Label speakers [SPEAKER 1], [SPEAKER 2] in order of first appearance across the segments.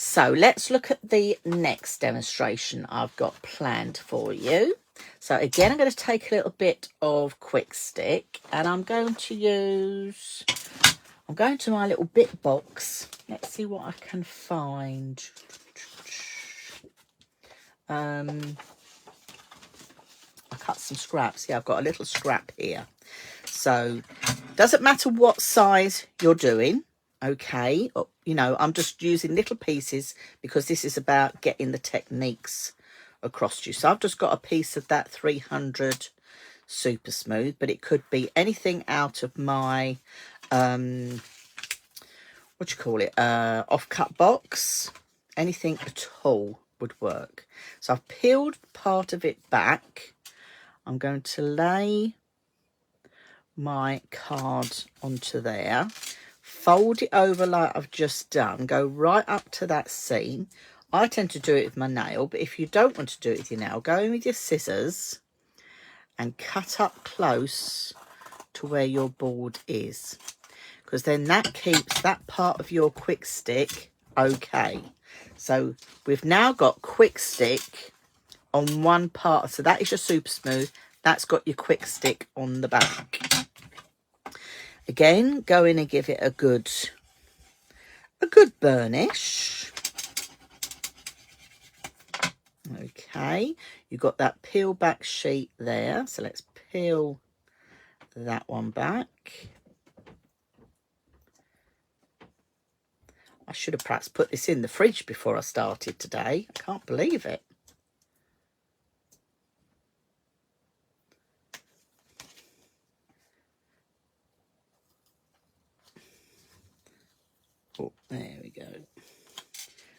[SPEAKER 1] So let's look at the next demonstration I've got planned for you. So again, I'm going to take a little bit of Quick Stick and I'm going to my little bit box. Let's see what I can find. I cut some scraps. Yeah, I've got a little scrap here. So doesn't matter what size you're doing. Okay, you know, I'm just using little pieces because this is about getting the techniques across to you. So I've just got a piece of that 300 Super Smooth, but it could be anything out of my off-cut box. Anything at all would work. So I've peeled part of it back. I'm going to lay my card onto there, fold it over like I've just done, go right up to that seam. I tend to do it with my nail, but if you don't want to do it with your nail, go in with your scissors and cut up close to where your board is, because then that keeps that part of your Quick Stick okay. So we've now got Quick Stick on one part, so that is your Super Smooth, that's got your Quick Stick on the back. Again, go in and give it a good burnish. Okay, you've got that peel back sheet there, so let's peel that one back. I should have perhaps put this in the fridge before I started today. I can't believe it. Oh, there we go.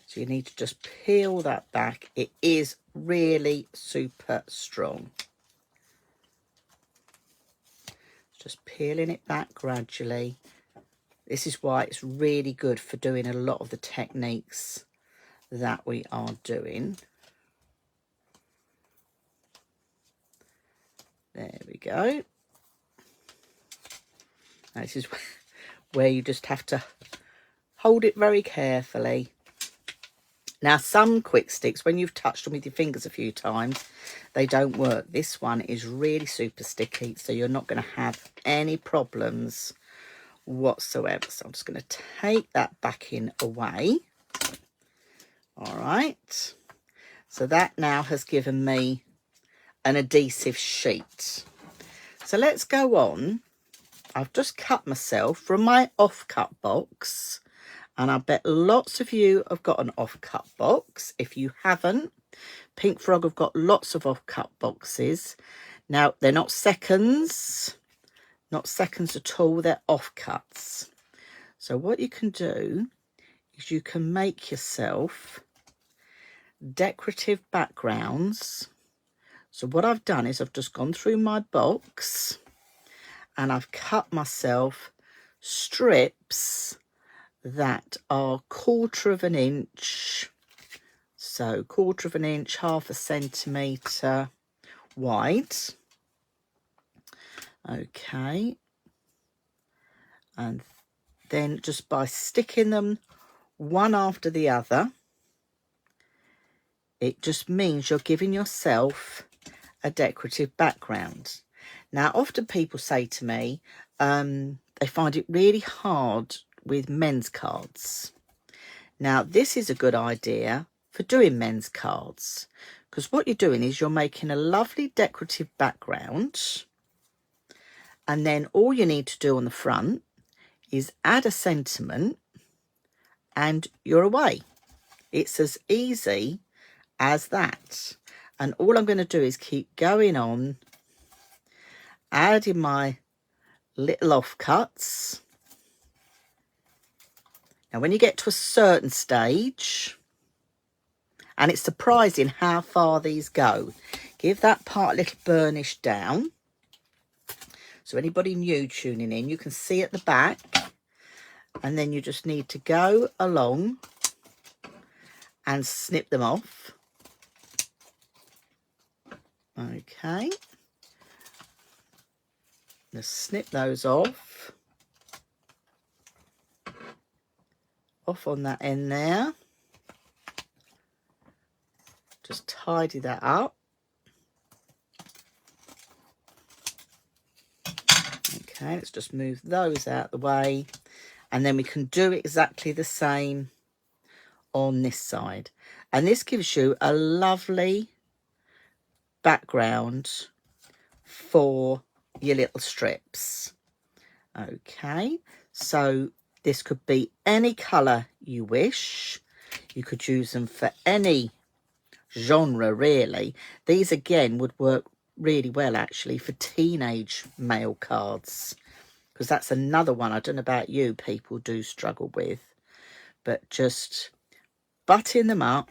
[SPEAKER 1] So you need to just peel that back. It is really super strong. Just peeling it back gradually. This is why it's really good for doing a lot of the techniques that we are doing. There we go. Now this is where you just have to hold it very carefully. Now, some Quick Sticks, when you've touched them with your fingers a few times, they don't work. This one is really super sticky, so you're not going to have any problems whatsoever. So I'm just going to take that backing away. All right. So that now has given me an adhesive sheet. So let's go on. I've just cut myself from my off-cut box. And I bet lots of you have got an off-cut box. If you haven't, Pink Frog have got lots of off-cut boxes. Now, they're not seconds at all. They're off-cuts. So what you can do is you can make yourself decorative backgrounds. So what I've done is I've just gone through my box and I've cut myself strips that are 1/4 of an inch, so 1/4 of an inch, 1/2 centimetre wide. Okay, and then just by sticking them one after the other, it just means you're giving yourself a decorative background. Now, often people say to me they find it really hard with men's cards. Now, this is a good idea for doing men's cards, because what you're doing is you're making a lovely decorative background, and then all you need to do on the front is add a sentiment and you're away. It's as easy as that. And all I'm going to do is keep going on, adding my little offcuts. Now, when you get to a certain stage, and it's surprising how far these go, give that part a little burnish down. So anybody new tuning in, you can see at the back, and then you just need to go along and snip them off. Okay. Just snip those off on that end there. Just tidy that up. Okay, let's just move those out of the way. And then we can do exactly the same on this side. And this gives you a lovely background for your little strips. Okay, so this could be any colour you wish. You could use them for any genre, really. These, again, would work really well, actually, for teenage mail cards. Because that's another one, I don't know about you, people do struggle with. But just butting them up,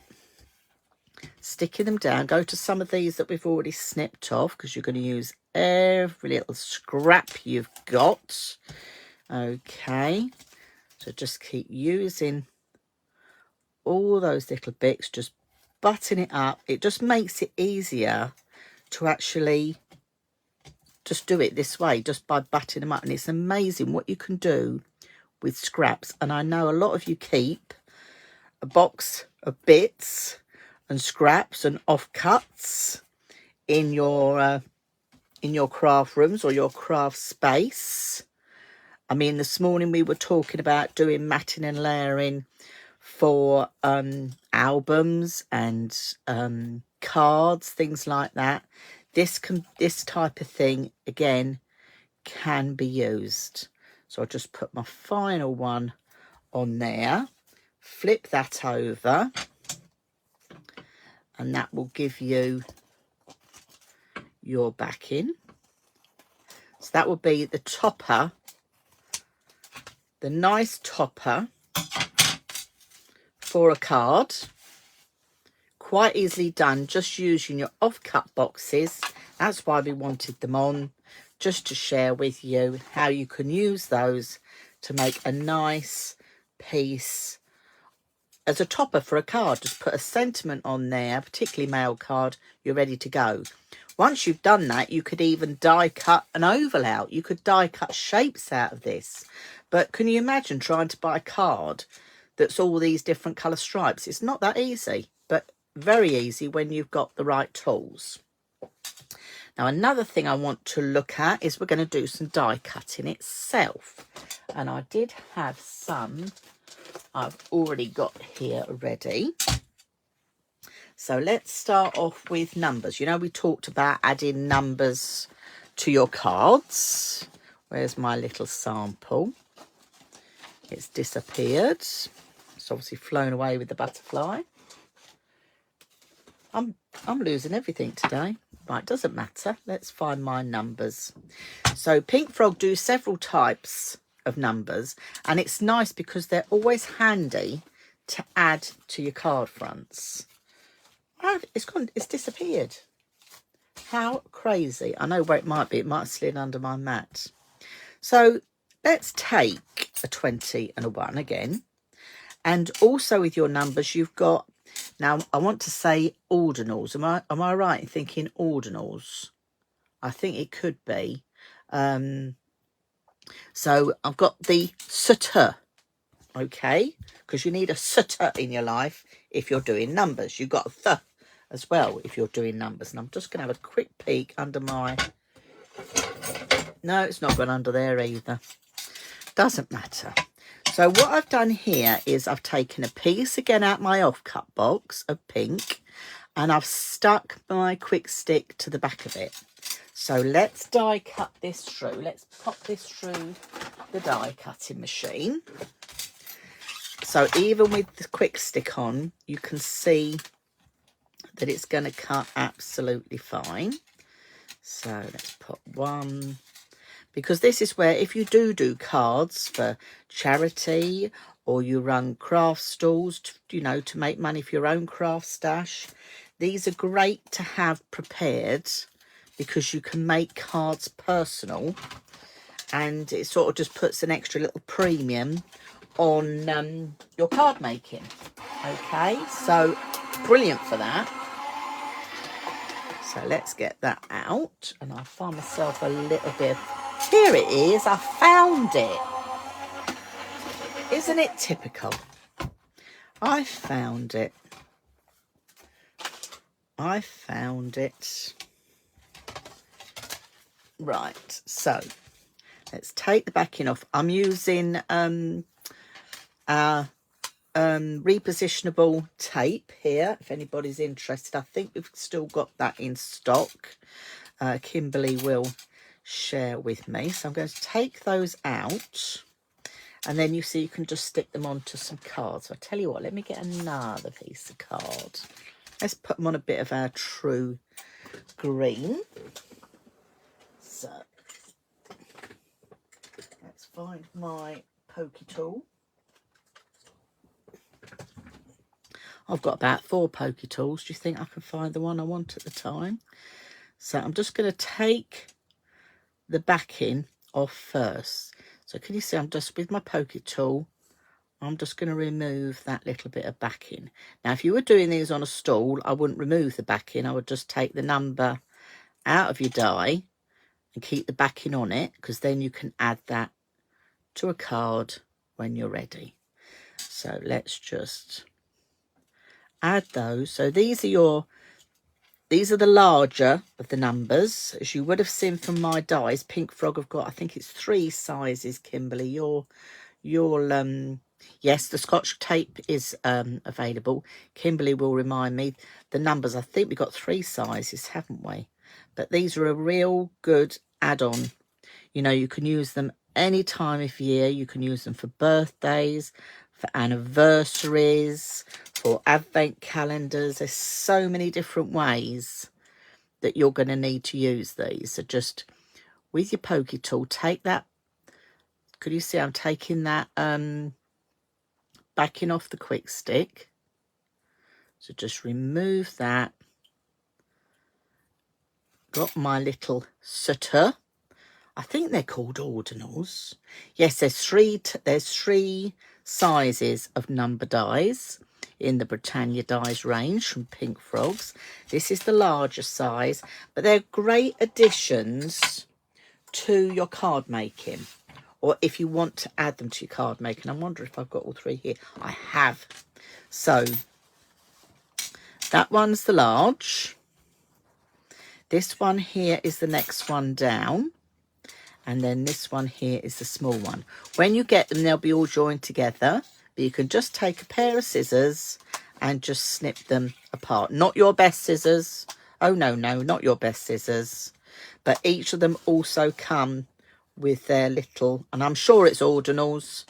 [SPEAKER 1] sticking them down. Go to some of these that we've already snipped off, because you're going to use every little scrap you've got. Okay, so just keep using all those little bits, just button it up. It just makes it easier to actually just do it this way, just by butting them up. And it's amazing what you can do with scraps. And I know a lot of you keep a box of bits and scraps and offcuts in your craft rooms or your craft space. I mean, this morning we were talking about doing matting and layering for albums and cards, things like that. This type of thing, again, can be used. So I'll just put my final one on there, flip that over, and that will give you your backing. So that will be the topper, the nice topper for a card. Quite easily done, just using your offcut boxes. That's why we wanted them on, just to share with you how you can use those to make a nice piece as a topper for a card. Just put a sentiment on there, particularly mail card, you're ready to go. Once you've done that, you could even die cut an oval out. You could die cut shapes out of this. But can you imagine trying to buy a card that's all these different colour stripes? It's not that easy, but very easy when you've got the right tools. Now, another thing I want to look at is we're going to do some die cutting itself. And I did have some I've already got here ready. So let's start off with numbers. You know, we talked about adding numbers to your cards. Where's my little sample? It's disappeared. It's obviously flown away with the butterfly. I'm losing everything today. Right, doesn't matter. Let's find my numbers. So Pink Frog do several types of numbers, and it's nice because they're always handy to add to your card fronts. Oh, it's disappeared. How crazy. I know where it might be. It might have slid under my mat. So let's take a 20 and a 1 again. And also with your numbers, you've got, now I want to say ordinals. Am I right in thinking ordinals? I think it could be. So I've got the sutter, okay? Because you need a sutter in your life if you're doing numbers. You've got a th as well if you're doing numbers. And I'm just going to have a quick peek under my... No, it's not gone under there either. Doesn't matter. So what I've done here is I've taken a piece again out my offcut box of pink, and I've stuck my quick stick to the back of it. So let's die cut this through. Let's pop this through the die cutting machine. So even with the quick stick on, you can see that it's going to cut absolutely fine. So let's put one, because this is where, if you do cards for charity, or you run craft stalls, to make money for your own craft stash, these are great to have prepared, because you can make cards personal, and it sort of just puts an extra little premium on your card making. Okay, so brilliant for that. So let's get that out, and I'll find myself a little bit. Here it is. I found it. Isn't it typical? I found it. I found it. Right, so let's take the backing off. I'm using our repositionable tape here, if anybody's interested. I think we've still got that in stock. Kimberly will share with me. So I'm going to take those out, and then you see you can just stick them onto some cards. So I tell you what, let me get another piece of card. Let's put them on a bit of our true green. So let's find my pokey tool. I've got about 4 pokey tools. Do you think I can find the one I want at the time? So I'm just going to take the backing off first. So can you see I'm just with my pokey tool, I'm just going to remove that little bit of backing. Now, if you were doing these on a stool, I wouldn't remove the backing. I would just take the number out of your die and keep the backing on it, because then you can add that to a card when you're ready. So let's just add those. So these are the larger of the numbers, as you would have seen from my dies. Pink Frog have got, I think it's 3 sizes. Kimberly, you'll yes, the Scotch tape is available. Kimberly will remind me the numbers. I think we've got 3 sizes, haven't we? But these are a real good add-on. You know, you can use them any time of year. You can use them for birthdays, for anniversaries, for advent calendars. There's so many different ways that you're going to need to use these. So just with your pokey tool, take that. Could you see I'm taking that backing off the quick stick? So just remove that. Got my little sutter. I think they're called ordinals. Yes, there's three sizes of number dies in the Britannia dies range from Pink Frogs. This is the larger size, but they're great additions to your card making, or if you want to add them to your card making. I wonder if I've got all 3 here. I have. So that one's the large. This one here is the next one down. And then this one here is the small one. When you get them, they'll be all joined together. But you can just take a pair of scissors and just snip them apart. Not your best scissors. Oh, no, not your best scissors. But each of them also come with their little, and I'm sure it's ordinals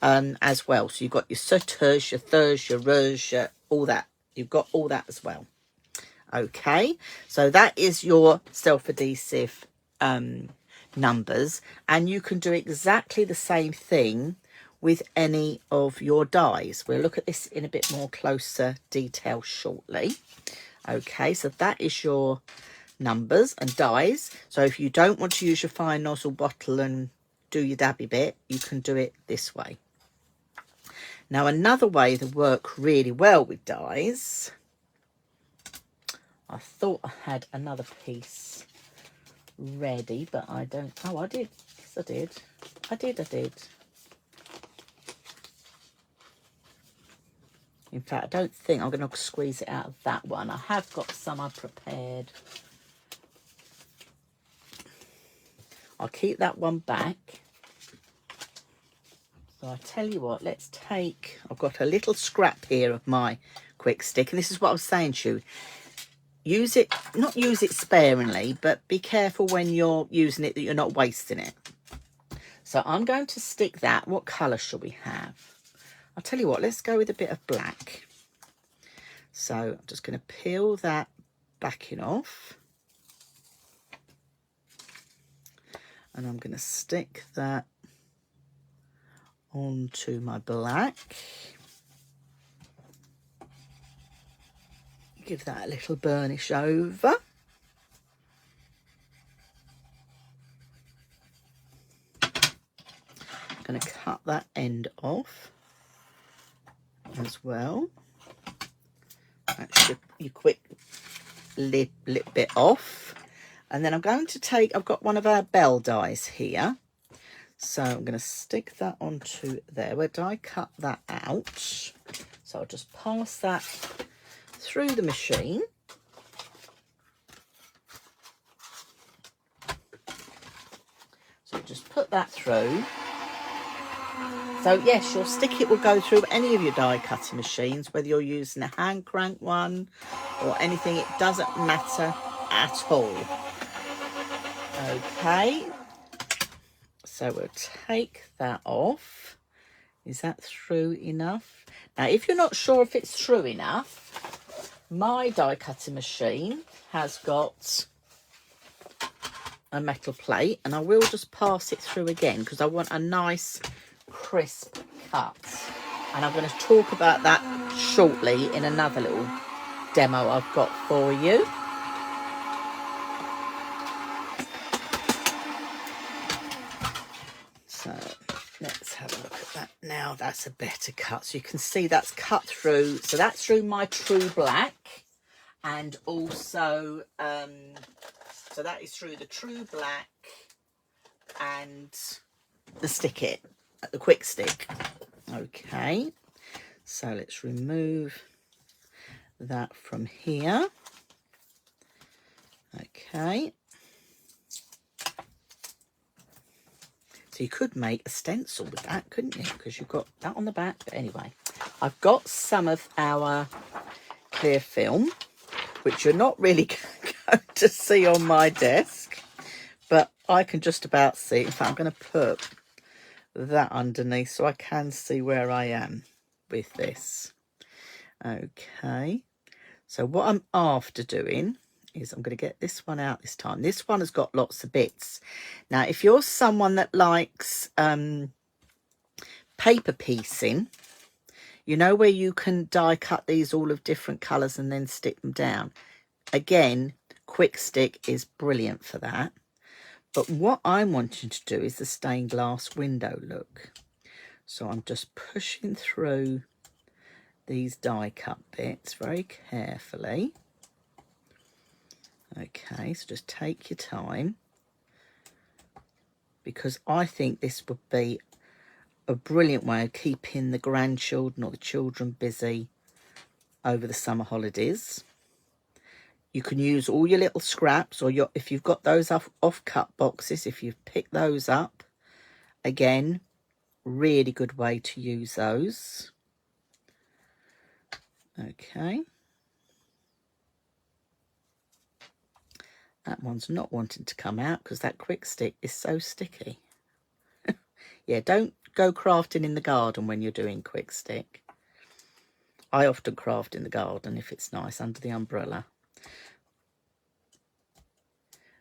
[SPEAKER 1] as well. So you've got your sutters, your thurs, your rurs, all that. You've got all that as well. Okay, so that is your self-adhesive numbers, and you can do exactly the same thing with any of your dies. We'll look at this in a bit more closer detail shortly. Okay, so that is your numbers and dies. So if you don't want to use your fine nozzle bottle and do your dabby bit, you can do it this way. Now, another way that work really well with dies, I thought I had another piece ready, but I don't. Oh, I did. Yes, I did. I did. In fact, I don't think I'm going to squeeze it out of that one. I have got some I prepared. I'll keep that one back. So I tell you what, let's take, I've got a little scrap here of my quick stick, and this is what I was saying to you. Use it, not use it sparingly, but be careful when you're using it that you're not wasting it. So I'm going to stick that. What colour shall we have? I'll tell you what, let's go with a bit of black. So I'm just going to peel that backing off. And I'm going to stick that onto my black. Give that a little burnish over. I'm going to cut that end off as well. That's your quick lip bit off. And then I'm going to take, I've got one of our bell dies here. So I'm going to stick that onto there. Where did I cut that out? So I'll just pass that through the machine. just put that through. So yes, your stick it will go through any of your die cutting machines, whether you're using a hand crank one or anything, it doesn't matter at all. Okay, so we'll take that off. Is that through enough? Now, if you're not sure if it's through enough, my die cutting machine has got a metal plate, and I will just pass it through again because I want a nice crisp cut. And I'm going to talk about that shortly in another little demo I've got for you. So let's have a look at that now. That's a better cut. So you can see that's cut through. So that's through my True Black, and also so that is through the True Black and the Stick It, the Quick Stick. Okay, so let's remove that from here. Okay, so you could make a stencil with that, couldn't you? Because you've got that on the back. But anyway, I've got some of our clear film, which you're not really going to see on my desk, but I can just about see. In fact, I'm going to put that underneath so I can see where I am with this. Okay, so what I'm after doing is I'm going to get this one out this time. This one has got lots of bits. Now, if you're someone that likes paper piecing, you know, where you can die cut these all of different colours and then stick them down. Again, Quick Stick is brilliant for that. But what I'm wanting to do is the stained glass window look. So I'm just pushing through these die cut bits very carefully. Okay, so just take your time, because I think this would be a brilliant way of keeping the grandchildren or the children busy over the summer holidays. You can use all your little scraps, or if you've got those off-cut boxes, if you've picked those up, again, really good way to use those. Okay. That one's not wanting to come out because that Quick Stick is so sticky. Yeah, don't go crafting in the garden when you're doing Quick Stick. I often craft in the garden if it's nice under the umbrella.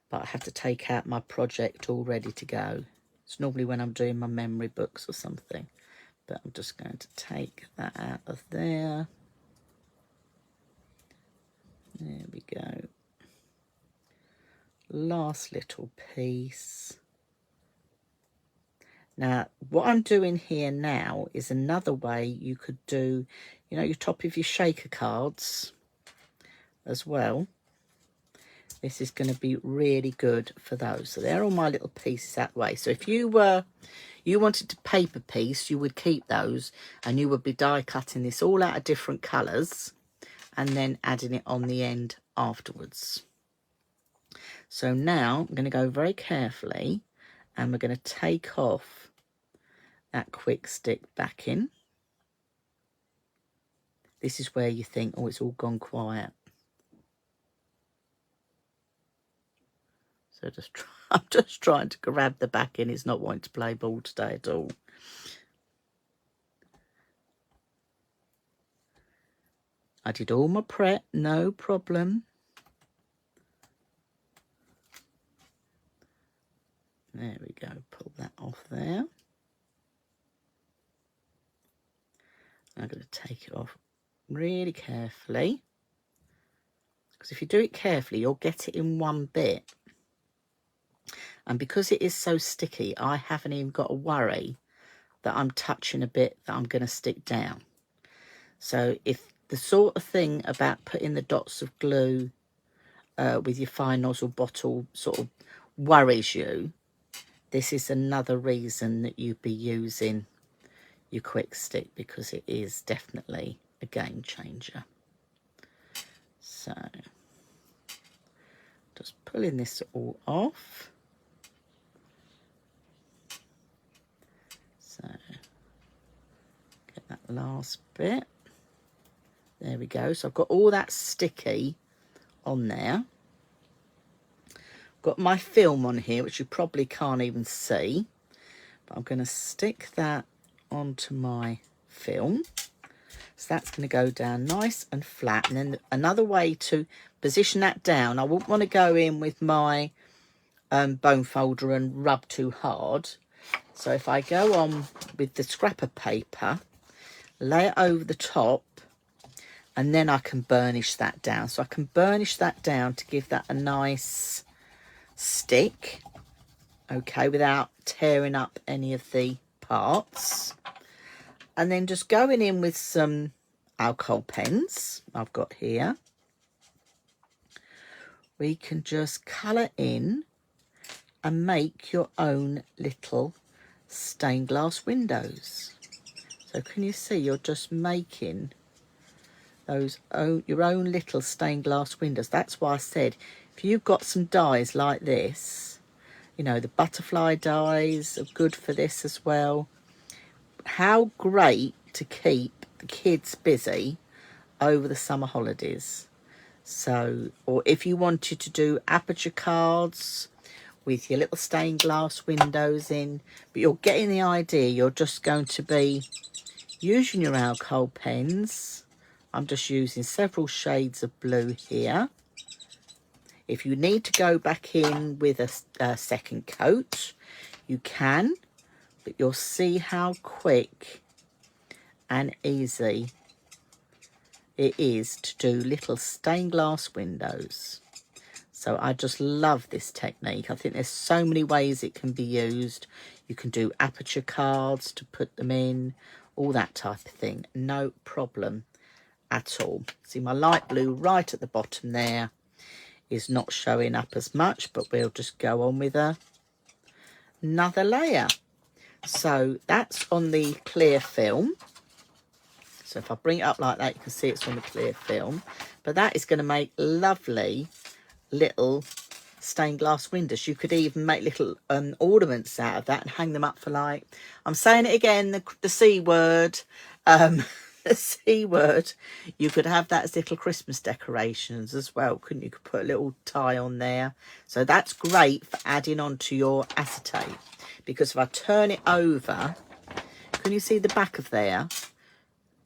[SPEAKER 1] But I have to take out my project all ready to go. It's normally when I'm doing my memory books or something. But I'm just going to take that out of there. There we go. Last little piece. Now, what I'm doing here now is another way you could do, you know, your top of your shaker cards as well. This is going to be really good for those. So they're all my little pieces that way. So if you wanted to paper piece, you would keep those and you would be die cutting this all out of different colours and then adding it on the end afterwards. So now I'm going to go very carefully and we're going to take off that Quick Stick backing. This is where you think, oh, it's all gone quiet. So I'm just trying to grab the backing. It's not wanting to play ball today at all. I did all my prep, no problem. There we go, pull that off there. I'm going to take it off really carefully, because if you do it carefully, you'll get it in one bit. And because it is so sticky, I haven't even got to worry that I'm touching a bit that I'm going to stick down. So if the sort of thing about putting the dots of glue with your fine nozzle bottle sort of worries you, this is another reason that you'd be using your Quick Stick, because it is definitely a game changer. So just pulling this all off. that last bit. There we go. So I've got all that sticky on there. Got my film on here, which you probably can't even see. But I'm going to stick that onto my film. So that's going to go down nice and flat. And then another way to position that down, I wouldn't want to go in with my bone folder and rub too hard. So if I go on with the scrapper paper, lay it over the top, and then I can burnish that down. So I can burnish that down to give that a nice stick, okay, without tearing up any of the parts. And then just going in with some alcohol pens I've got here, we can just colour in and make your own little stained glass windows. So can you see you're just making those your own little stained glass windows. That's why I said if you've got some dies like this, you know, the butterfly dies are good for this as well. How great to keep the kids busy over the summer holidays. So, or if you wanted to do aperture cards with your little stained glass windows in, but you're getting the idea. You're just going to be using your alcohol pens. I'm just using several shades of blue here. If you need to go back in with a second coat, you can, but you'll see how quick and easy it is to do little stained glass windows. So I just love this technique. I think there's so many ways it can be used. You can do aperture cards to put them in, all that type of thing. No problem at all. See, my light blue right at the bottom there is not showing up as much, but we'll just go on with another layer. So that's on the clear film. So if I bring it up like that, you can see it's on the clear film. But that is going to make lovely little stained glass windows. You could even make little ornaments out of that and hang them up for, like, I'm saying it again, the C word. The C word. You could have that as little Christmas decorations as well, couldn't you? You could put a little tie on there. So that's great for adding on to your acetate. Because if I turn it over, can you see the back of there?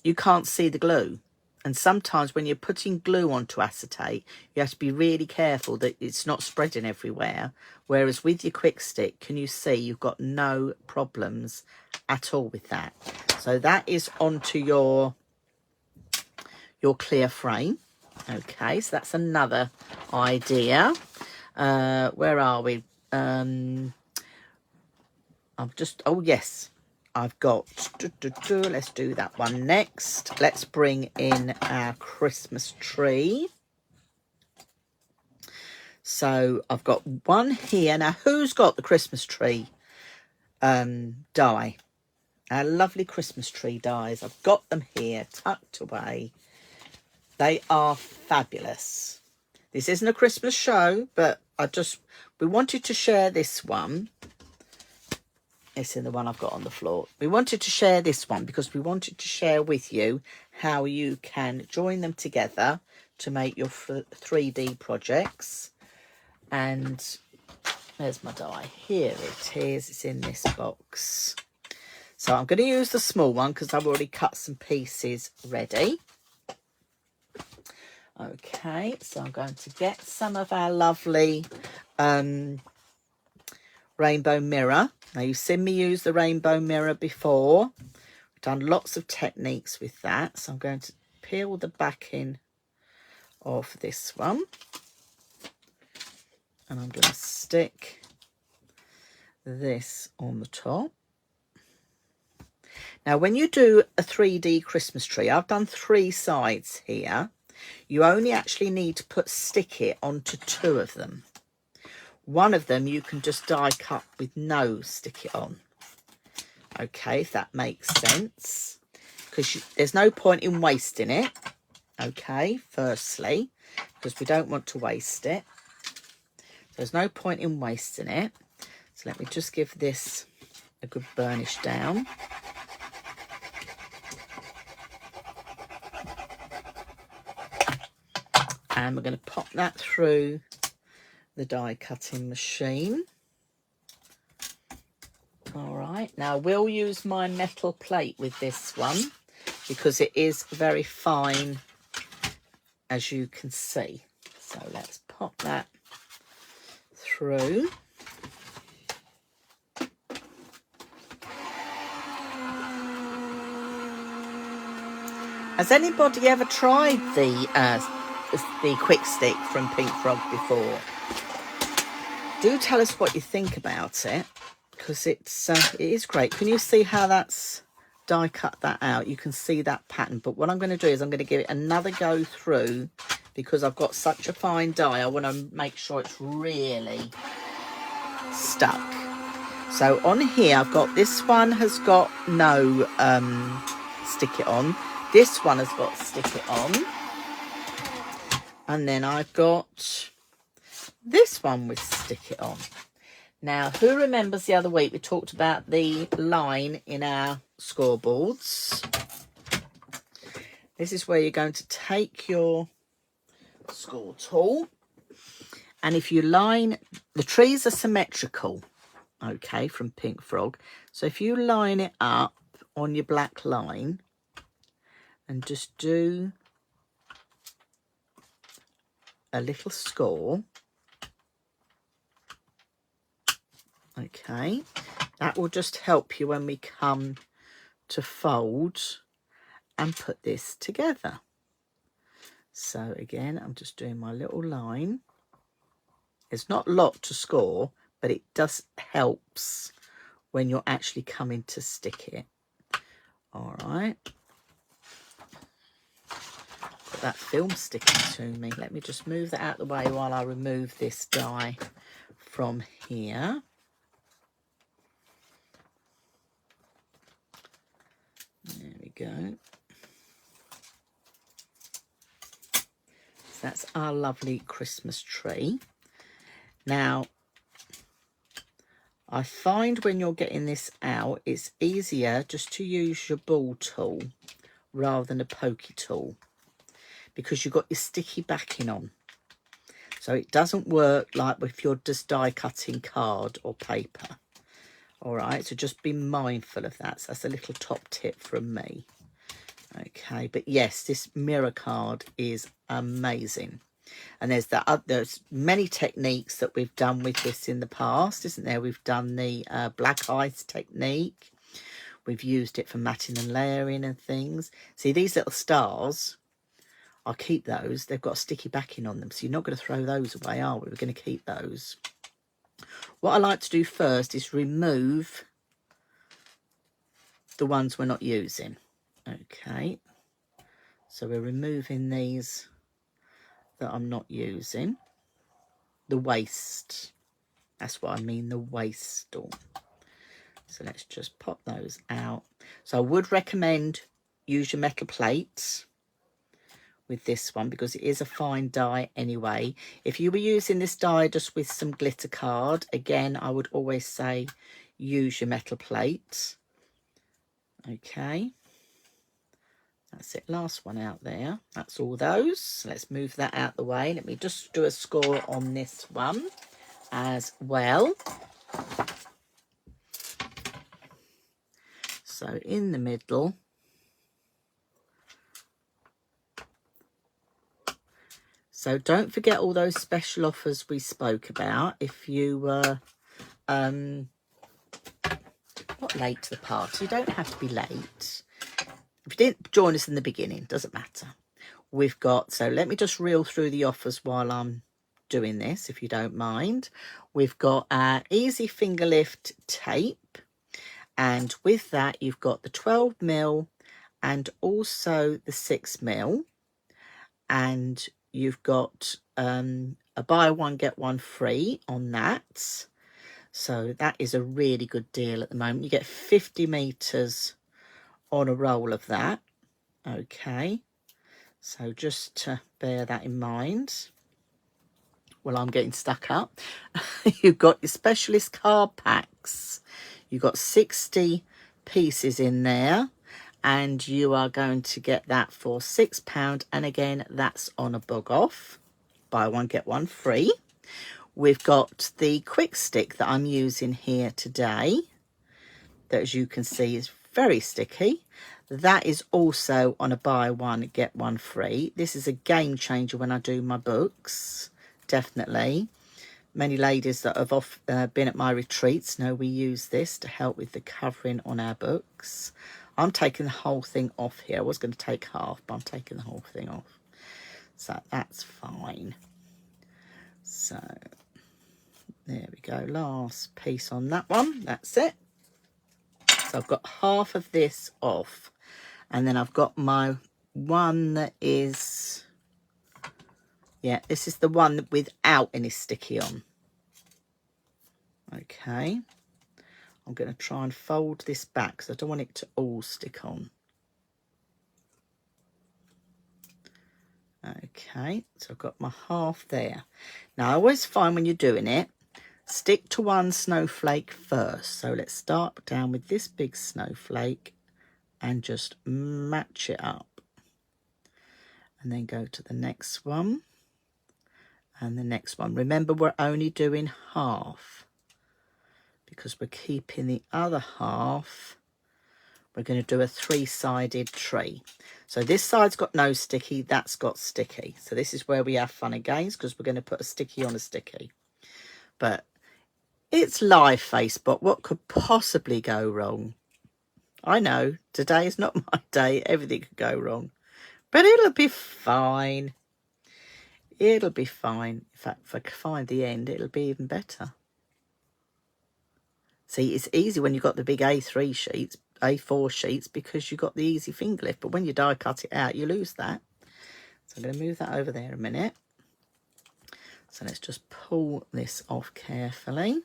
[SPEAKER 1] You can't see the glue. And sometimes when you're putting glue onto acetate, you have to be really careful that it's not spreading everywhere. Whereas with your quick stick, can you see you've got no problems at all with that. So that is onto your clear frame. Okay, so that's another idea. Where are we? I'm just, oh yes, I've got, let's do that one next. Let's bring in our Christmas tree. So I've got one here. Now, who's got the Christmas tree die? Our lovely Christmas tree dies. I've got them here tucked away. They are fabulous. This isn't a Christmas show, but we wanted to share this one. It's in the one I've got on the floor. We wanted to share this one because we wanted to share with you how you can join them together to make your 3D projects. And there's my die. Here it is. It's in this box. So I'm going to use the small one because I've already cut some pieces ready. Okay, so I'm going to get some of our lovely rainbow mirror. Now, you've seen me use the rainbow mirror before. We've done lots of techniques with that. So I'm going to peel the backing of this one. And I'm going to stick this on the top. Now, when you do a 3D Christmas tree, I've done 3 sides here. You only actually need to stick it onto 2 of them. One of them you can just die cut with no stick it on. Okay, if that makes sense. Because there's no point in wasting it. Okay, firstly, because we don't want to waste it. There's no point in wasting it. So let me just give this a good burnish down. And we're going to pop that through the die cutting machine. All right, now we'll use my metal plate with this one because it is very fine, as you can see. So let's pop that through. Has anybody ever tried the quick stick from Pink Frog before? Do tell us what you think about it, because it is great. Can you see how that's die cut that out? You can see that pattern. But what I'm going to do is I'm going to give it another go through, because I've got such a fine die. I want to make sure it's really stuck. So on here, I've got, this one has got no stick it on. This one has got stick it on. And then I've got this one with stick it on. Now, who remembers the other week we talked about the line in our scoreboards? This is where you're going to take your score tool, and if you line, the trees are symmetrical, okay, from Pink Frog. So if you line it up on your black line and just do a little score, okay, that will just help you when we come to fold and put this together. So again, I'm just doing my little line. It's not a lot to score, but it does helps when you're actually coming to stick it. All right. Got that film sticking to me. Let me just move that out of the way while I remove this die from here. There we go. So that's our lovely Christmas tree. Now, I find when you're getting this out, it's easier just to use your ball tool rather than a pokey tool, because you've got your sticky backing on. So it doesn't work like if you're just die cutting card or paper. All right, so just be mindful of that. So that's a little top tip from me. Okay, but yes, this mirror card is amazing. And there's many techniques that we've done with this in the past, isn't there? We've done the black ice technique. We've used it for matting and layering and things. See, these little stars, I'll keep those. They've got sticky backing on them, so you're not going to throw those away, are we? We're going to keep those. What I like to do first is remove the ones we're not using. Okay, so we're removing these that I'm not using. The waste, that's what I mean, the waste. So let's just pop those out. So I would recommend use your metal plates with this one, because it is a fine die anyway. If you were using this die just with some glitter card, again, I would always say use your metal plates. Okay, that's it, last one out there. That's all those. So let's move that out the way. Let me just do a score on this one as well. So in the middle, so don't forget all those special offers we spoke about if you were not late to the party. You don't have to be late. If you didn't join us in the beginning, doesn't matter. We've got, so let me just reel through the offers while I'm doing this, if you don't mind. We've got our easy finger lift tape, and with that you've got the 12mm and also the 6mm, and you've got a buy one get one free on that. So that is a really good deal at the moment. You get 50 meters on a roll of that. Okay, so just to bear that in mind. Well, I'm getting stuck up. You've got your specialist card packs. You've got 60 pieces in there, and you are going to get that for £6. And again, that's on a bug off. buy one get one free. We've got the quick stick that I'm using here today, that as you can see is very sticky. That is also on a buy one get one free. This is a game changer when I do my books, definitely. Many ladies that have been at my retreats know we use this to help with the covering on our books. I'm taking the whole thing off here. I was going to take half, but I'm taking the whole thing off, so that's fine. So there we go, last piece on that one. That's it. So I've got half of this off, and then I've got my one that is, yeah, this is the one without any sticky on. Okay, I'm going to try and fold this back because I don't want it to all stick on. Okay, so I've got my half there. Now I always find when you're doing it, stick to one snowflake first. So let's start down with this big snowflake and just match it up. And then go to the next one and the next one. Remember, we're only doing half because we're keeping the other half. We're going to do a three-sided tree. So this side's got no sticky, that's got sticky. So this is where we have fun and games, because we're going to put a sticky on a sticky. But it's live Facebook. What could possibly go wrong? I know, today is not my day. Everything could go wrong. But it'll be fine. It'll be fine. In fact, if I can find the end, it'll be even better. See, it's easy when you've got the big A3 sheets, A4 sheets, because you've got the easy finger lift. But when you die cut it out, you lose that. So I'm going to move that over there a minute. So let's just pull this off carefully.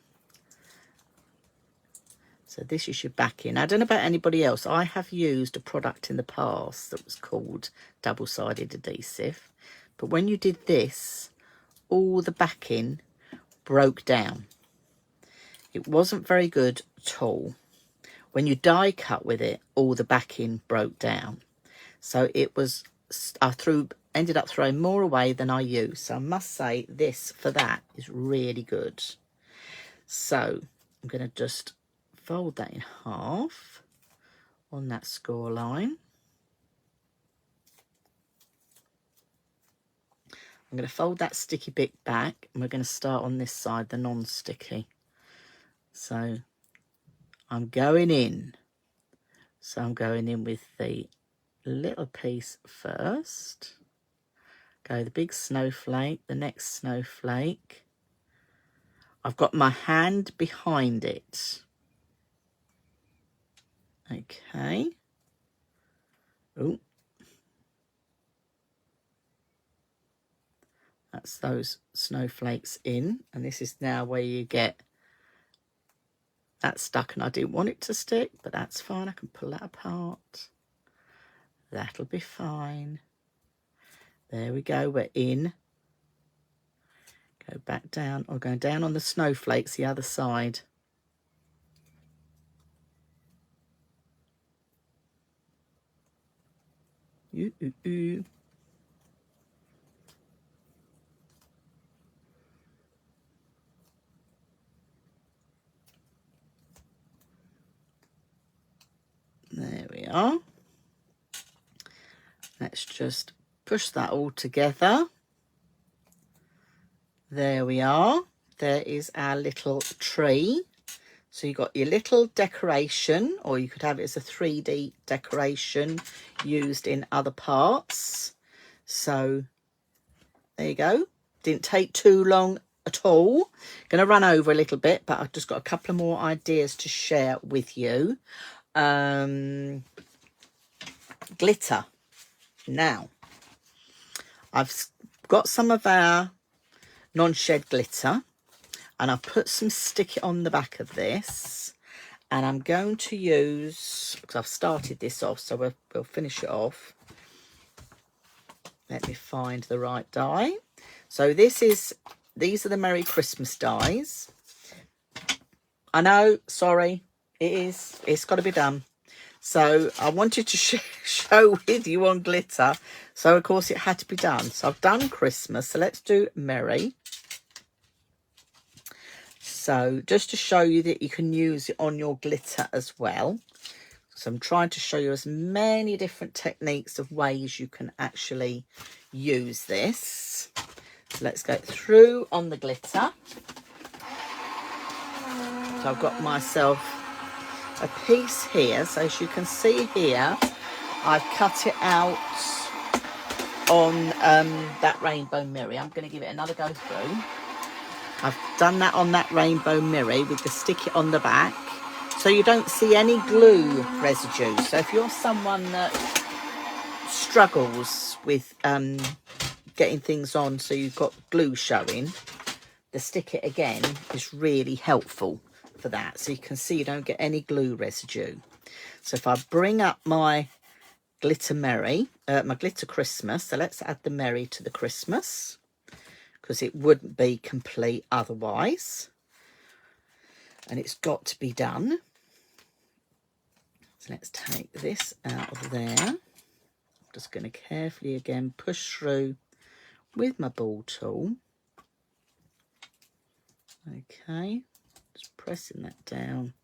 [SPEAKER 1] So this is your backing. I don't know about anybody else. I have used a product in the past that was called double-sided adhesive. But when you did this, all the backing broke down. It wasn't very good at all. When you die cut with it, all the backing broke down. So it was, I ended up throwing more away than I used. So I must say this for that is really good. So I'm going to just fold that in half on that score line. I'm going to fold that sticky bit back, and we're going to start on this side, the non-sticky. So I'm going in. So I'm going in with the little piece first. Go the big snowflake, the next snowflake. I've got my hand behind it. Okay. Oh. That's those snowflakes in. And this is now where you get that stuck, and I didn't want it to stick, but that's fine. I can pull that apart. That'll be fine. There we go. We're in. Go back down, or going down on the snowflakes the other side. Ooh, ooh, ooh. There we are. Let's just push that all together. There we are. There is our little tree. So you've got your little decoration, or you could have it as a 3D decoration used in other parts. So there you go. Didn't take too long at all. Going to run over a little bit, but I've just got a couple of more ideas to share with you. Glitter. Now, I've got some of our non-shed glitter, and I've put some sticky on the back of this, and I'm going to use, because I've started this off, so we'll finish it off. Let me find the right die. So these are the Merry Christmas dies. I know, sorry, it's got to be done. So I wanted to show with you on glitter. So, of course, it had to be done. So I've done Christmas. So let's do Merry. So just to show you that you can use it on your glitter as well. So I'm trying to show you as many different techniques of ways you can actually use this. So let's go through on the glitter. So I've got myself a piece here. So as you can see here, I've cut it out on that Rainbow Merry. I'm going to give it another go through. I've done that on that Rainbow Merry with the stick it on the back, so you don't see any glue residue. So if you're someone that struggles with getting things on so you've got glue showing, the stick it again is really helpful for that. So you can see you don't get any glue residue. So if I bring up my glitter Merry, my glitter Christmas, so let's add the Merry to the Christmas, because it wouldn't be complete otherwise. And it's got to be done. So let's take this out of there. I'm just going to carefully again push through with my ball tool. Okay, just pressing that down.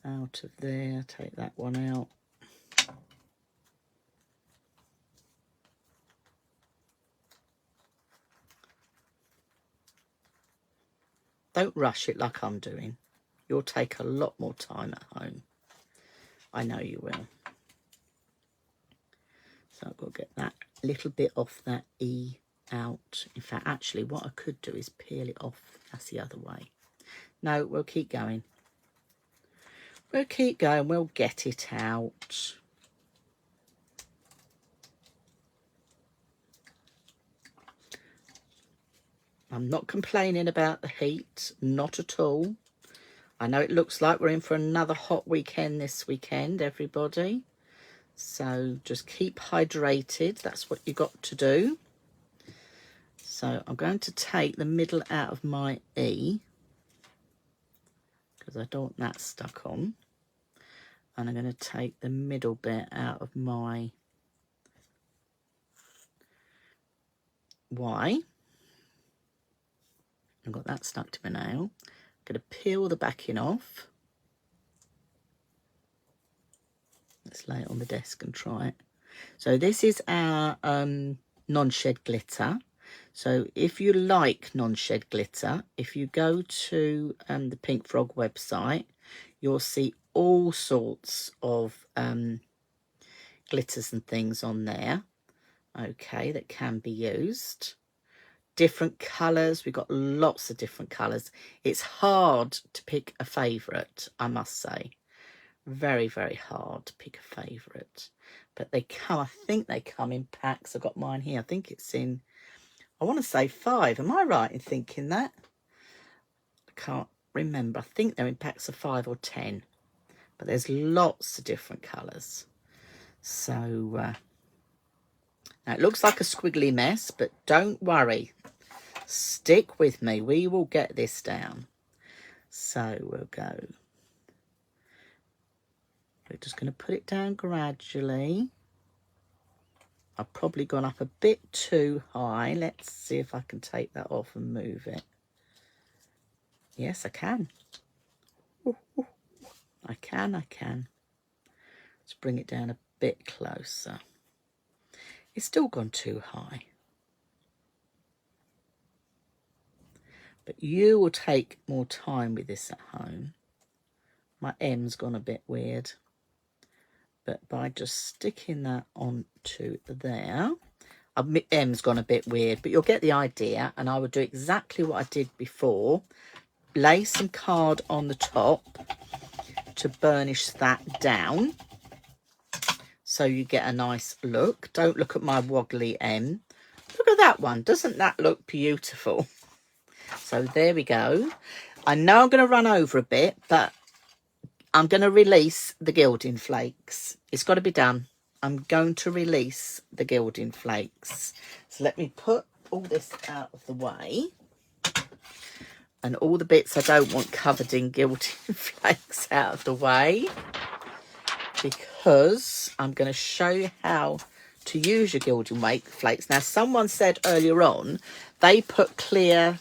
[SPEAKER 1] Out of there, take that one out. Don't rush it like I'm doing. You'll take a lot more time at home. I know you will. So I've got to get that little bit off that E out. In fact, actually, what I could do is peel it off. That's the other way. No, we'll keep going. We'll keep going. We'll get it out. I'm not complaining about the heat, not at all. I know it looks like we're in for another hot weekend this weekend, everybody. So just keep hydrated. That's what you got to do. So I'm going to take the middle out of my E, because I don't want that stuck on. And I'm going to take the middle bit out of my Y. I've got that stuck to my nail. I'm going to peel the backing off. Let's lay it on the desk and try it. So this is our non-shed glitter. So if you like non-shed glitter, if you go to the Pink Frog website, you'll see all sorts of glitters and things on there, okay, that can be used. Different colours, we've got lots of different colours. It's hard to pick a favourite, I must say. Very, very hard to pick a favourite. But they come, I think they come in packs. I've got mine here. I think it's in, I want to say 5. Am I right in thinking that? I can't remember. I think they're in packs of 5 or 10. But there's lots of different colours. So, now it looks like a squiggly mess, but don't worry. Stick with me. We will get this down. So we'll go. We're just going to put it down gradually. I've probably gone up a bit too high. Let's see if I can take that off and move it. Yes, I can. Ooh, ooh. I can. Let's bring it down a bit closer. It's still gone too high. But you will take more time with this at home. My M's gone a bit weird. But by just sticking that onto there, M's gone a bit weird, but you'll get the idea. And I would do exactly what I did before. Lay some card on the top to burnish that down, so you get a nice look. Don't look at my woggly M. Look at that one. Doesn't that look beautiful? So there we go. I know I'm going to run over a bit, but I'm going to release the gilding flakes. It's got to be done. I'm going to release the gilding flakes. So let me put all this out of the way. and all the bits I don't want covered in gilding flakes out of the way, because I'm going to show you how to use your gilding flakes. Now, someone said earlier on they put clear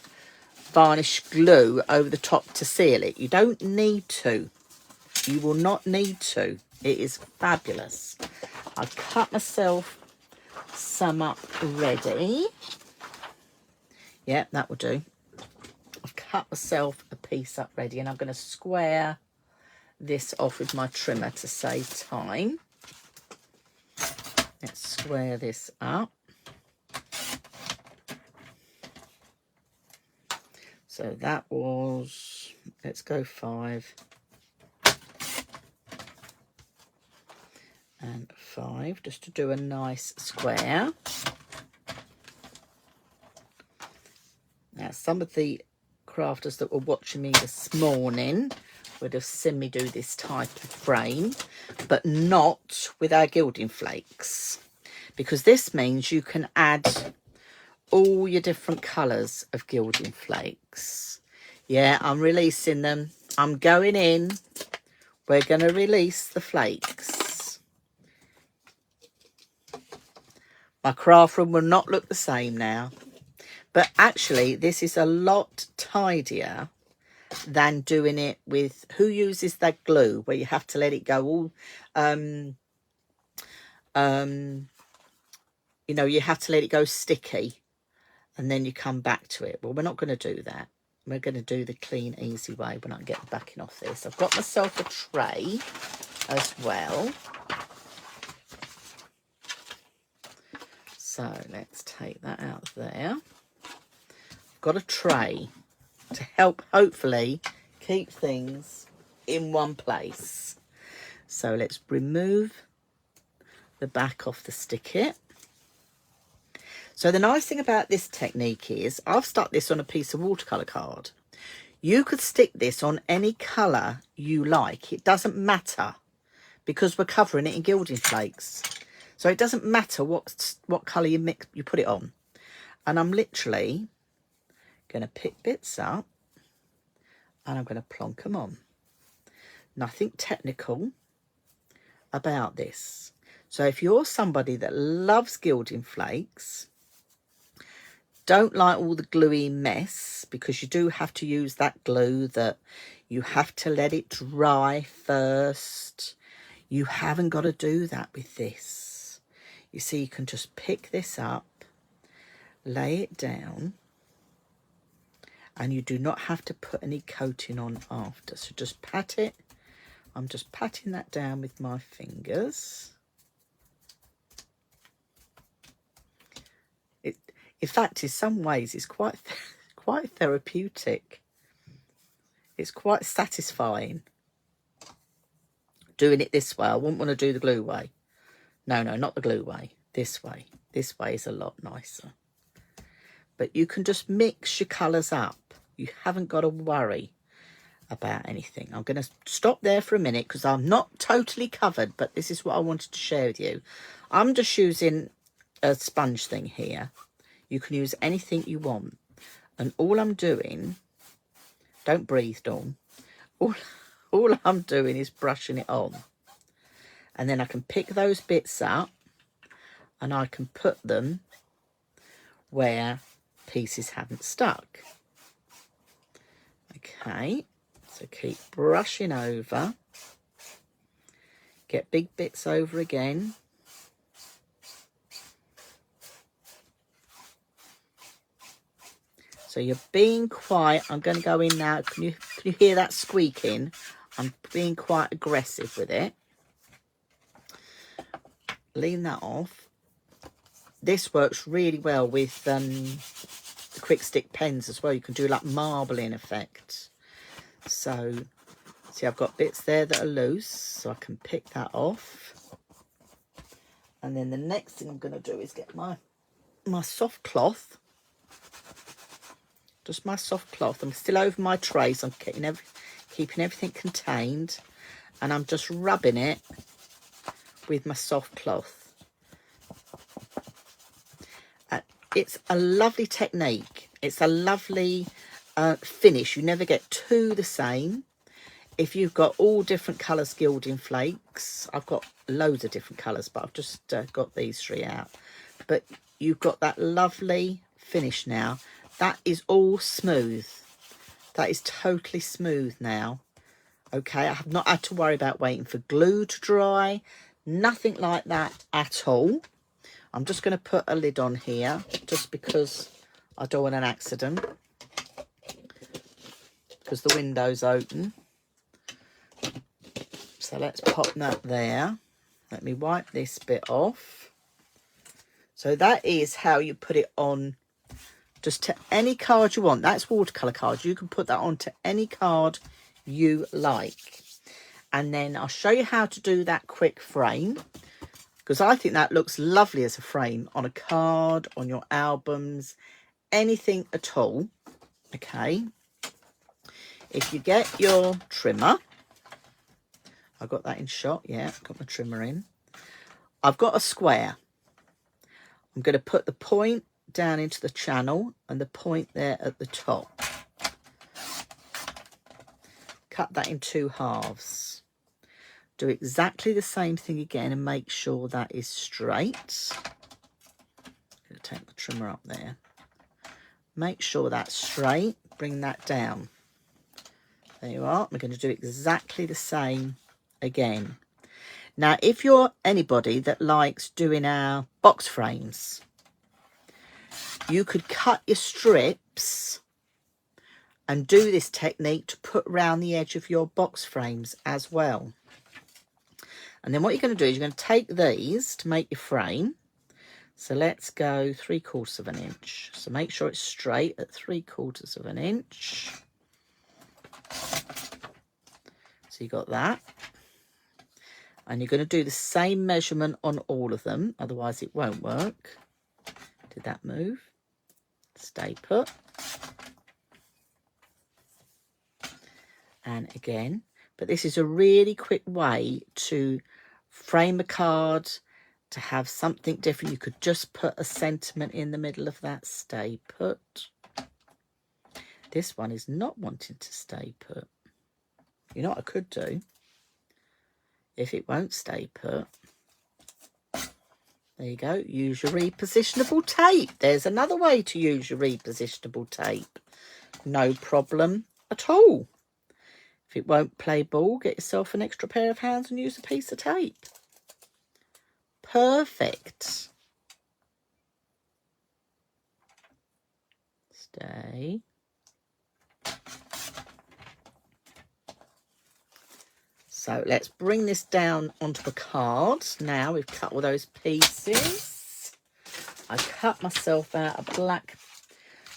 [SPEAKER 1] varnish glue over the top to seal it. You don't need to. You will not need to. It is fabulous. I've cut myself some up ready. Yeah, that will do. I've cut myself a piece up ready, and I'm going to square this off with my trimmer to save time. Let's square this up. So that was, let's go 5 and 5, just to do a nice square. Now, some of the crafters that were watching me this morning would have seen me do this type of frame, but not with our gilding flakes, because this means you can add all your different colours of gilding flakes. Yeah, I'm releasing them. I'm going in. We're going to release the flakes. My craft room will not look the same now. But actually, this is a lot tidier than doing it with, who uses that glue where you have to let it go all, you know, you have to let it go sticky and then you come back to it. Well, we're not going to do that. We're going to do the clean, easy way when I get the backing off this. I've got myself a tray as well. So let's take that out of there. I've got a tray to help hopefully keep things in one place. So let's remove the back off the stick-it. So the nice thing about this technique is I've stuck this on a piece of watercolour card. You could stick this on any colour you like. It doesn't matter, because we're covering it in gilding flakes. So it doesn't matter what colour you put it on. And I'm literally going to pick bits up and I'm going to plonk them on. Nothing technical about this. So if you're somebody that loves gilding flakes, don't like all the gluey mess, because you do have to use that glue, that you have to let it dry first. You haven't got to do that with this. You see, you can just pick this up, lay it down, and you do not have to put any coating on after. So just pat it. I'm just patting that down with my fingers. In fact, in some ways, it's quite therapeutic. It's quite satisfying doing it this way. I wouldn't want to do the glue way. No, not the glue way. This way. This way is a lot nicer. But you can just mix your colours up. You haven't got to worry about anything. I'm going to stop there for a minute because I'm not totally covered, but this is what I wanted to share with you. I'm just using a sponge thing here. You can use anything you want. And all I'm doing, don't breathe, Dawn. All I'm doing is brushing it on. And then I can pick those bits up and I can put them where pieces haven't stuck. Okay, so keep brushing over. Get big bits over again. So you're being quiet. I'm going to go in now. Can you hear that squeaking? I'm being quite aggressive with it. Lean that off. This works really well with the quick stick pens as well. You can do like marbling effect. So see, I've got bits there that are loose, so I can pick that off. And then the next thing I'm going to do is get my soft cloth. Just my soft cloth. I'm still over my tray, so I'm keeping everything contained. And I'm just rubbing it with my soft cloth. It's a lovely technique. It's a lovely finish. You never get two the same. If you've got all different colours gilding flakes, I've got loads of different colours, but I've just got these three out. But you've got that lovely finish now. That is all smooth. That is totally smooth now. Okay, I have not had to worry about waiting for glue to dry. Nothing like that at all. I'm just going to put a lid on here just because I don't want an accident. Because the window's open. So let's pop that there. Let me wipe this bit off. So that is how you put it on just to any card you want. That's watercolour cards. You can put that onto any card you like. And then I'll show you how to do that quick frame, because I think that looks lovely as a frame on a card, on your albums, anything at all. Okay. If you get your trimmer, I got that in shot. Yeah, got my trimmer in. I've got a square. I'm going to put the point down into the channel and the point there at the top. Cut that in 2 halves. Do exactly the same thing again and make sure that is straight. I'm going to take the trimmer up there. Make sure that's straight. Bring that down. There you are. We're going to do exactly the same again. Now, if you're anybody that likes doing our box frames, you could cut your strips and do this technique to put around the edge of your box frames as well. And then what you're going to do is you're going to take these to make your frame. So let's go 3/4 of an inch. So make sure it's straight at 3/4 of an inch. So you got that. And you're going to do the same measurement on all of them, otherwise it won't work. Did that move? Stay put. And again, but this is a really quick way to frame a card, to have something different. You could just put a sentiment in the middle of that. Stay put. This one is not wanting to stay put. You know what I could do? If it won't stay put, there you go. Use your repositionable tape. There's another way to use your repositionable tape. No problem at all. If it won't play ball, get yourself an extra pair of hands and use a piece of tape. Perfect. Stay. So let's bring this down onto the card. Now we've cut all those pieces. I cut myself out a black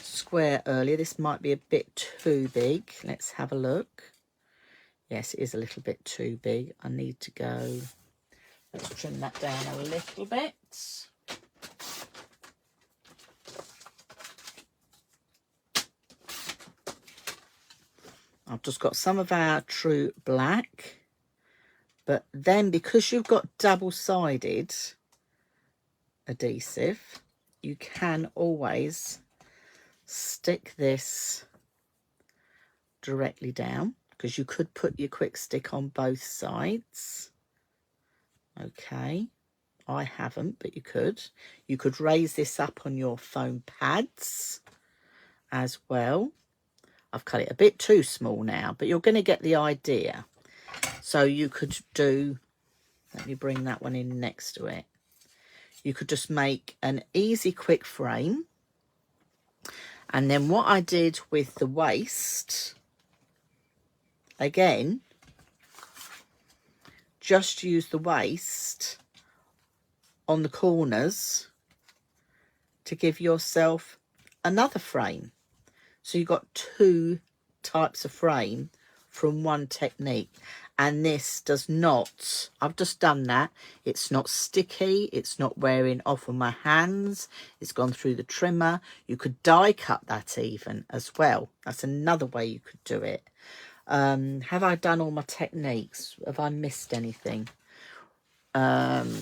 [SPEAKER 1] square earlier. This might be a bit too big. Let's have a look. Yes, it is a little bit too big. I need to go. Let's trim that down a little bit. I've just got some of our true black. But then because you've got double-sided adhesive, you can always stick this directly down, because you could put your quick stick on both sides. Okay, I haven't, but you could. You could raise this up on your foam pads as well. I've cut it a bit too small now, but you're going to get the idea. So you could do, let me bring that one in next to it. You could just make an easy quick frame. And then what I did with the waist, again, just use the waist on the corners to give yourself another frame. So you've got 2 types of frame from one technique. And this does not, I've just done that. It's not sticky. It's not wearing off on my hands. It's gone through the trimmer. You could die cut that even as well. That's another way you could do it. Have I done all my techniques? Have I missed anything? Right,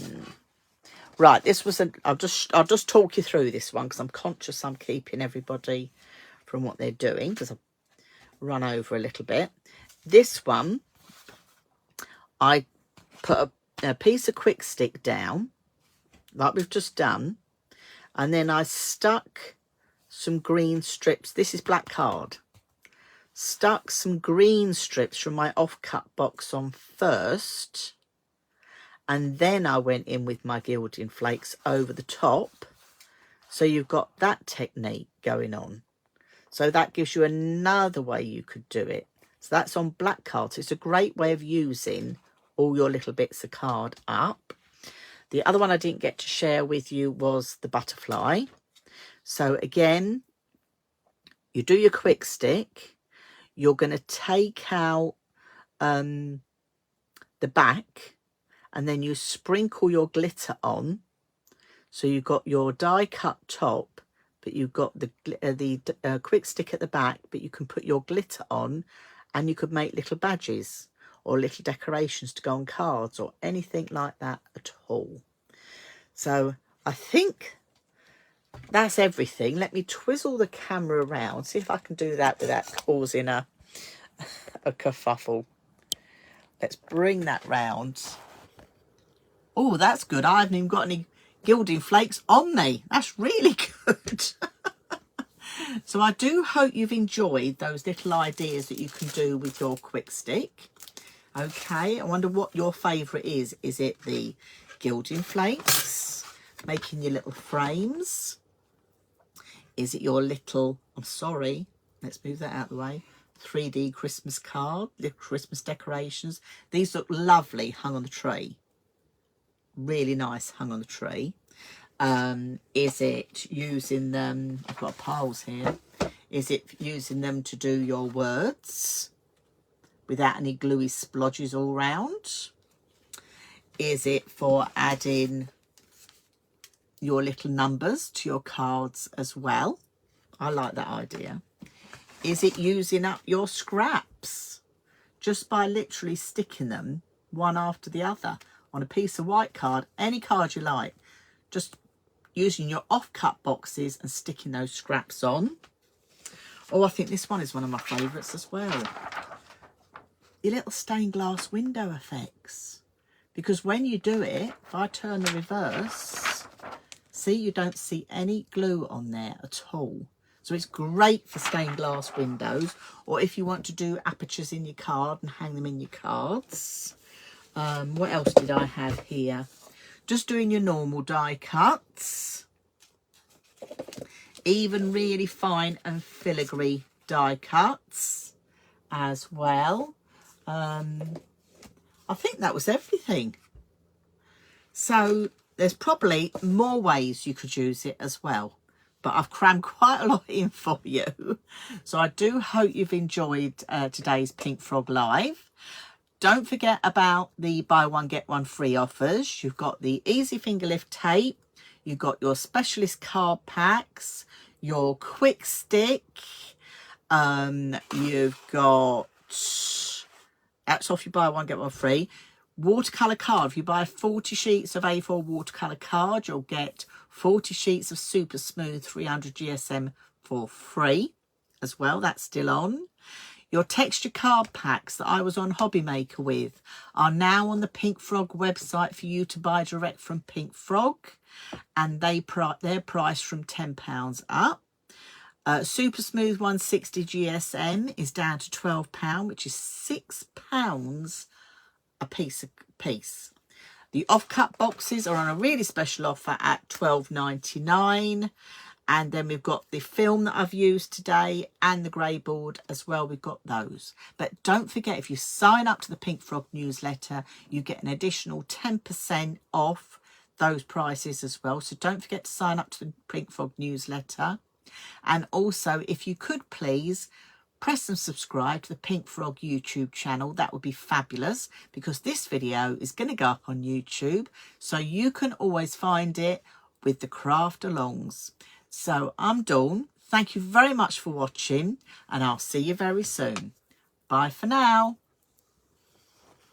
[SPEAKER 1] this was I'll just talk you through this one, because I'm conscious I'm keeping everybody from what they're doing, because I've run over a little bit. This one, I put a piece of quick stick down, like we've just done, and then I stuck some green strips. This is black card. Stuck some green strips from my offcut box on first, and then I went in with my gilding flakes over the top. So you've got that technique going on. So that gives you another way you could do it. So that's on black card. So it's a great way of using all your little bits of card up. The other one I didn't get to share with you was the butterfly. So again, you do your quick stick. You're going to take out the back, and then you sprinkle your glitter on. So you've got your die cut top, but you've got the quick stick at the back, but you can put your glitter on, and you could make little badges or little decorations to go on cards or anything like that at all. So I think that's everything. Let me twizzle the camera around, see if I can do that without causing a kerfuffle. Let's bring that round. Oh, that's good. I haven't even got any gilding flakes on me. That's really good. So I do hope you've enjoyed those little ideas that you can do with your quick stick. Okay, I wonder what your favourite is. Is it the gilding flakes, making your little frames? Is it your little, I'm sorry, let's move that out of the way, 3D Christmas card, little Christmas decorations? These look lovely hung on the tree. Really nice hung on the tree. Is it using them, I've got piles here, is it using them to do your words without any gluey splodges all round? Is it for adding your little numbers to your cards as well? I like that idea. Is it using up your scraps just by literally sticking them one after the other on a piece of white card, any card you like, just using your offcut boxes and sticking those scraps on? Oh, I think this one is one of my favourites as well. Your little stained glass window effects. Because when you do it, if I turn the reverse, see, you don't see any glue on there at all. So it's great for stained glass windows, or if you want to do apertures in your card and hang them in your cards. What else did I have here? Just doing your normal die cuts. Even really fine and filigree die cuts as well. I think that was everything. So there's probably more ways you could use it as well, but I've crammed quite a lot in for you. So I do hope you've enjoyed today's Pink Frog Live. Don't forget about the buy one get one free offers. You've got the Easy Finger Lift tape, you've got your specialist card packs, your quick stick, you've got, that's off you buy one get one free. Watercolour card. If you buy 40 sheets of A4 watercolour card, you'll get 40 sheets of Super Smooth 300 GSM for free as well. That's still on. Your texture card packs that I was on Hobby Maker with are now on the Pink Frog website for you to buy direct from Pink Frog, and they're priced from £10 up. Super Smooth 160 GSM is down to £12, which is £6 a piece. The offcut boxes are on a really special offer at $12.99, and then we've got the film that I've used today and the grey board as well. We've got those. But don't forget, if you sign up to the Pink Frog newsletter, you get an additional 10% off those prices as well. So don't forget to sign up to the Pink Frog newsletter. And also, if you could please press and subscribe to the Pink Frog YouTube channel. That would be fabulous, because this video is going to go up on YouTube, so you can always find it with the craft alongs. So I'm Dawn. Thank you very much for watching, and I'll see you very soon. Bye for now.